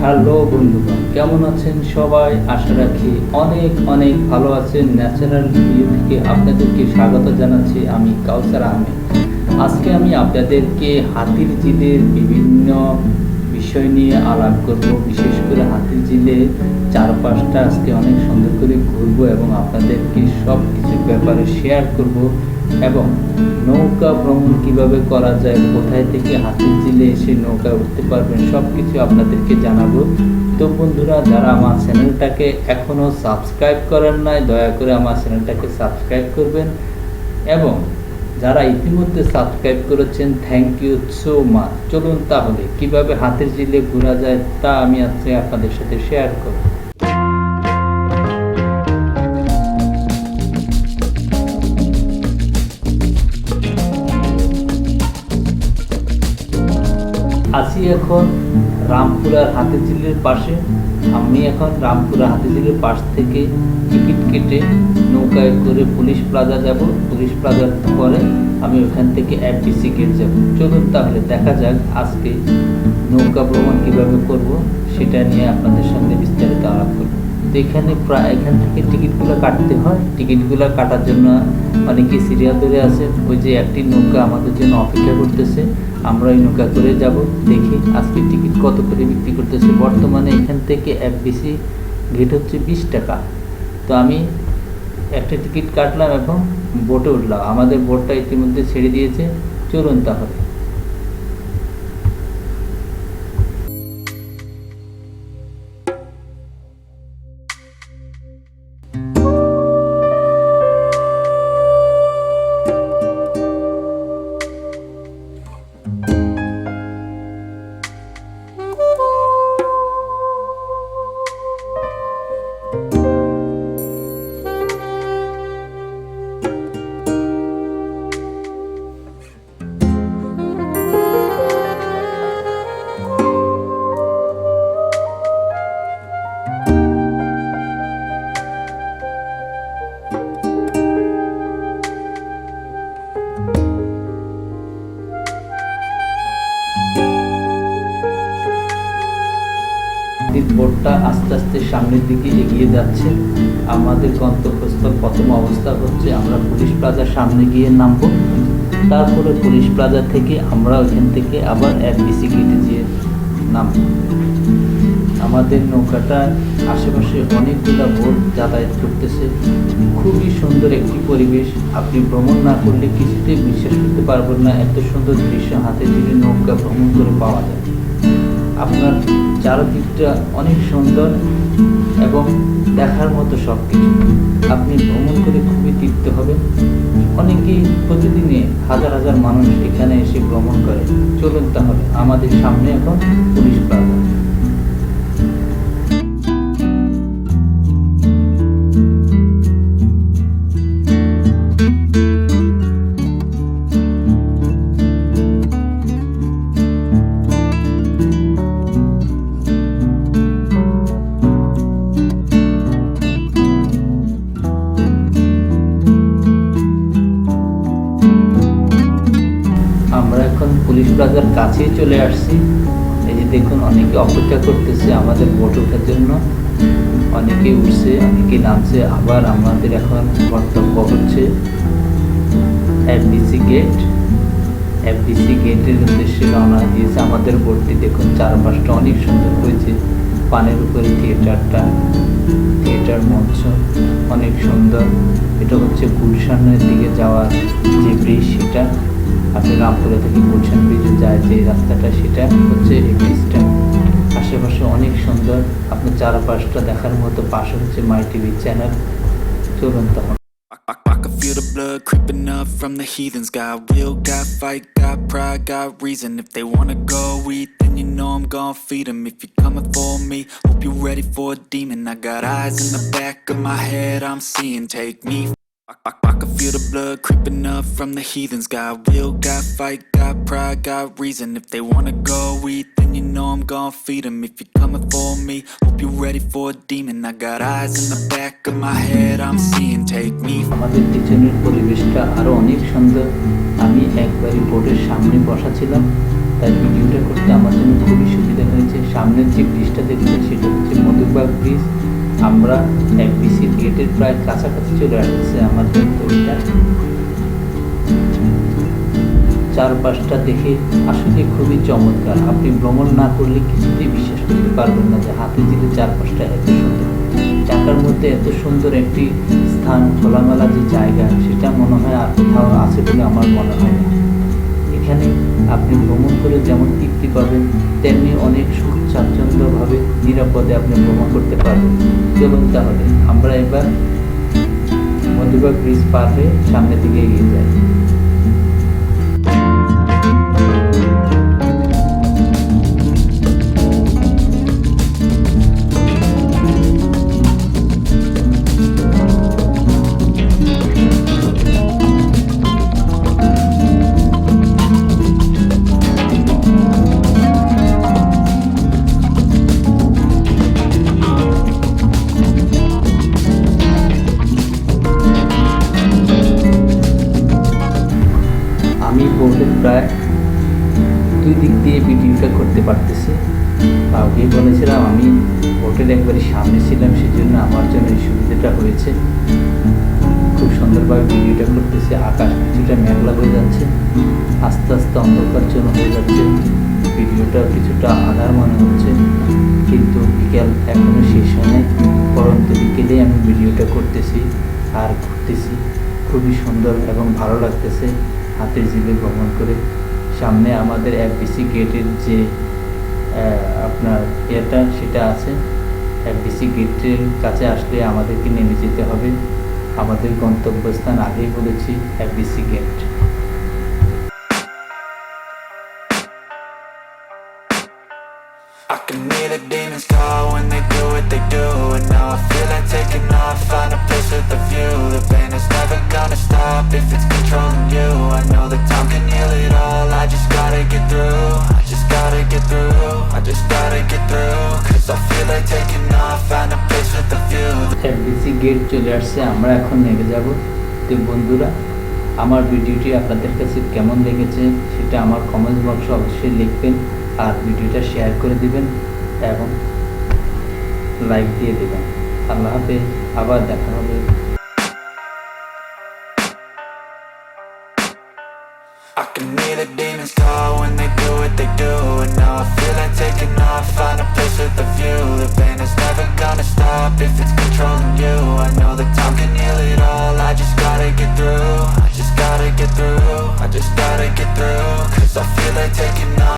Hello বন্ধুগণ, কেমন আছেন সবাই? আশা রাখি অনেক অনেক ভালো আছেন। ন্যাচারাল ভিউ থেকে আপনাদেরকে স্বাগত জানাচ্ছি। আমি কাউসার আহমেদ। আজকে আমি আপনাদেরকে হাতিরঝিলের বিভিন্ন বিষয় নিয়ে আলাপ করব। বিশেষ করে হাতিরঝিলের চারপাশটা আজকে অনেক সুন্দর করে ঘুরবো এবং আপনাদেরকে সব কিছুর ব্যাপারে শেয়ার করব এবং নৌকা ভ্রমণ কিভাবে করা যায়, কোথায় থেকে হাতিরঝিলে এসে নৌকা উঠতে পারবেন, সব কিছু আপনাদেরকে জানাবো। তো বন্ধুরা, যারা আমার চ্যানেলটাকে এখনও সাবস্ক্রাইব করেন নাই, দয়া করে আমার চ্যানেলটাকে সাবস্ক্রাইব করবেন এবং যারা ইতিমধ্যে সাবস্ক্রাইব করেছেন, থ্যাংক ইউ সো মাচ। চলুন তাহলে কিভাবে হাতিরঝিলে ঘোরা যায় তা আমি আজকে আপনাদের সাথে শেয়ার করব। আছি এখন রামপুরার হাতিরঝিলের পাশে। আমি এখন রামপুরা হাতিরঝিলের পাশ থেকে টিকিট কেটে নৌকায় করে পুলিশ প্লাজা যাব। পুলিশ প্লাজার পরে আমি ওখান থেকে এফডিসি গেট যাব। চলুন তাহলে দেখা যাক আজকে নৌকা ভ্রমণ কীভাবে করব সেটা নিয়ে আপনাদের সামনে বিস্তারিত আলাপ করব। তো এখানে প্রায় এখান থেকে টিকিটগুলো কাটতে হয়। টিকিটগুলো কাটার জন্য অনেকে সিরিয়াল ধরে আছে। ওই যে একটি নৌকা আমাদের জন্য অপেক্ষা করতেছে, আমরা ওই নৌকা করে যাব। দেখি আজকে টিকিট কত করে বিক্রি করতেছে। বর্তমানে এখান থেকে এফডিসি গেট হচ্ছে 20 টাকা। তো আমি একটা টিকিট কাটলাম এবং বোটে উঠলাম। আমাদের বোটটা ইতিমধ্যে ছেড়ে দিয়েছে। চলুন তাহলে। বোটটা আস্তে আস্তে সামনের দিকে এগিয়ে যাচ্ছে। আমাদের গন্তব্যস্থল প্রথম অবস্থা হচ্ছে আমরা পুলিশ প্লাজার সামনে গিয়ে নামবো। তারপরে পুলিশ প্লাজা থেকে আমরা ওইখান থেকে আবার এফডিসি গেটে গিয়ে নামবো। আমাদের নৌকাটা আশেপাশে অনেকগুলো বোট যাতায়াত করতেছে। খুবই সুন্দর একটি পরিবেশ। আপনি ভ্রমণ না করলে কিছুতেই বিশ্বাস করতে পারবেন না এত সুন্দর দৃশ্য হাতিরঝিলে নৌকা ভ্রমণ করে পাওয়া যায়। আপনার চারদিকটা অনেক সুন্দর এবং দেখার মতো সব কিছু। আপনি ভ্রমণ করে খুবই তৃপ্ত হবেন। অনেকেই প্রতিদিনে হাজার হাজার মানুষ এখানে এসে ভ্রমণ করে। চলুন তাহলে, আমাদের সামনে এখন পুলিশ প্লাজা। আমরা এখন পুলিশ প্লাজার কাছেই চলে আসছি। এই যে দেখুন, অনেকে অপেক্ষা করতেছে আমাদের বোট ওঠার জন্য। অনেকে উঠছে, অনেকে নামছে। আবার আমাদের এখন কর্তব্য হচ্ছে এফডিসি গেট। এফডিসি গেটের উদ্দেশ্যে রওনা দিয়েছে আমাদের বোটটি। দেখুন চারপাশটা অনেক সুন্দর হয়েছে। পানের উপরে থিয়েটার মঞ্চ অনেক সুন্দর। এটা হচ্ছে গুলশানের দিকে যাওয়ার যে ব্রিজ, সেটা আপনি রামপুরা থেকে গুলশান ব্রিজে যায় যে রাস্তাটা, সেটা হচ্ছে এই ব্রিজটা। আশেপাশে অনেক সুন্দর। আপনার চারপাশটা দেখার মতো। পাশে হচ্ছে মাই টিভি চ্যানেল। চলুন তখন। I can feel the blood creeping up from the heathens. Got will, got fight, got pride, got reason. If they wanna go eat, then you know I'm gon' feed them. If you're coming for me, hope you're ready for a demon. I got eyes in the back of my head, I'm seeing. Take me. I can feel the blood creeping up from the heathens. Got will, got fight, got pride, got reason. If they wanna go eat, then you know I'm gon' feed them. If you're coming for me, hope you're ready for a demon. I got eyes in the back of my head, I'm seeing. Take me. আমাদের পিছনের পরিবেশটা আরো অনেক সুন্দর। আমি একবারই বোটের সামনে বসা ছিলাম। তাই ভিডিওটা করতে আমার জন্য খুবই সুবিধা হয়েছে। সামনের যে ব্রিজটা দেখছেন সেটা হচ্ছে মধুবাগ ব্রিজ। আমরা FDC গেটের প্রায় কাছাকাছি চলে আসছে। আমাদের ওইটা চারপাশটা দেখে আসলে খুবই চমৎকার। আপনি ভ্রমণ না করলে কিছুতেই বিশ্বাস করতে পারবেন না যে হাতিরঝিলের চারপাশটা এত সুন্দর। ঢাকার মধ্যে এত সুন্দর একটি স্থান, খোলামেলা যে জায়গা, সেটা মনে হয় আর কোথাও আছে বলে আমার মনে হয় না। এখানে আপনি ভ্রমণ করে যেমন তৃপ্তি পাবেন, তেমনি অনেক সুখ স্বাচ্ছন্দ্যভাবে নিরাপদে আপনি ভ্রমণ করতে পারবেন। চলুন তাহলে আমরা এবার মধুবাগ ব্রিজ পার হয়ে সামনের দিকে এগিয়ে যাই। আমি বোর্ডের প্রায় 2 দিক দিয়ে ভিডিওটা করতে পারতেছি। কাউকে বলেছিলাম আমি বোর্ডের একবারই সামনে ছিলাম, সেজন্য আমার জন্য এই সুবিধাটা হয়েছে। খুব সুন্দরভাবে ভিডিওটা করতেছি। আকাশ কিছুটা মেঘলা হয়ে যাচ্ছে, আস্তে আস্তে অন্ধকারজনক হয়ে যাচ্ছে। ভিডিওটা কিছুটা আধার মনে হচ্ছে, কিন্তু বিকেল এখনও শেষ হয় নাই। পরন্ত বিকেলে আমি ভিডিওটা করতেছি আর ঘুরতেছি। খুবই সুন্দর এবং ভালো লাগতেছে হাতিরঝিলে ভ্রমণ করে। সামনে আমাদের FDC গেটের যে আপনার ইয়েটা সেটা আছে। FDC গেটের কাছে আসলে আমাদেরকে নেমে যেতে হবে। আমাদের গন্তব্যস্থান আগেই বলেছি, FDC gate. I can hear the demons call when they do what they do. And now I feel like taking off, find a place with a view. The pain is never gonna stop if it's controlling you. I know that time can heal it all, I just gotta get through. I just gotta get through, I just gotta get through. Cause I feel like taking off, find a place with a view. FDC gate চলে আসছে, আমরা এখন নেমে যাব। তো বন্ধুরা, আমার ভিডিওটি আপনাদের কাছে কেমন লেগেছে সেটা আমার কমেন্ট বক্সে অবশ্যই লিখবেন, আর ভিডিওটা শেয়ার করে দিবেন এবং লাইক দিয়ে দেবেন। আল্লাহ হাফেজ, আবার দেখা হবে। I can hear the demons call when they do what they do. And now I feel like taking off, find a place with a view. The pain is never gonna stop if it's controlling you. I know that time can heal it all, I just gotta get through. I just gotta get through, I just gotta get through. Cause I feel like taking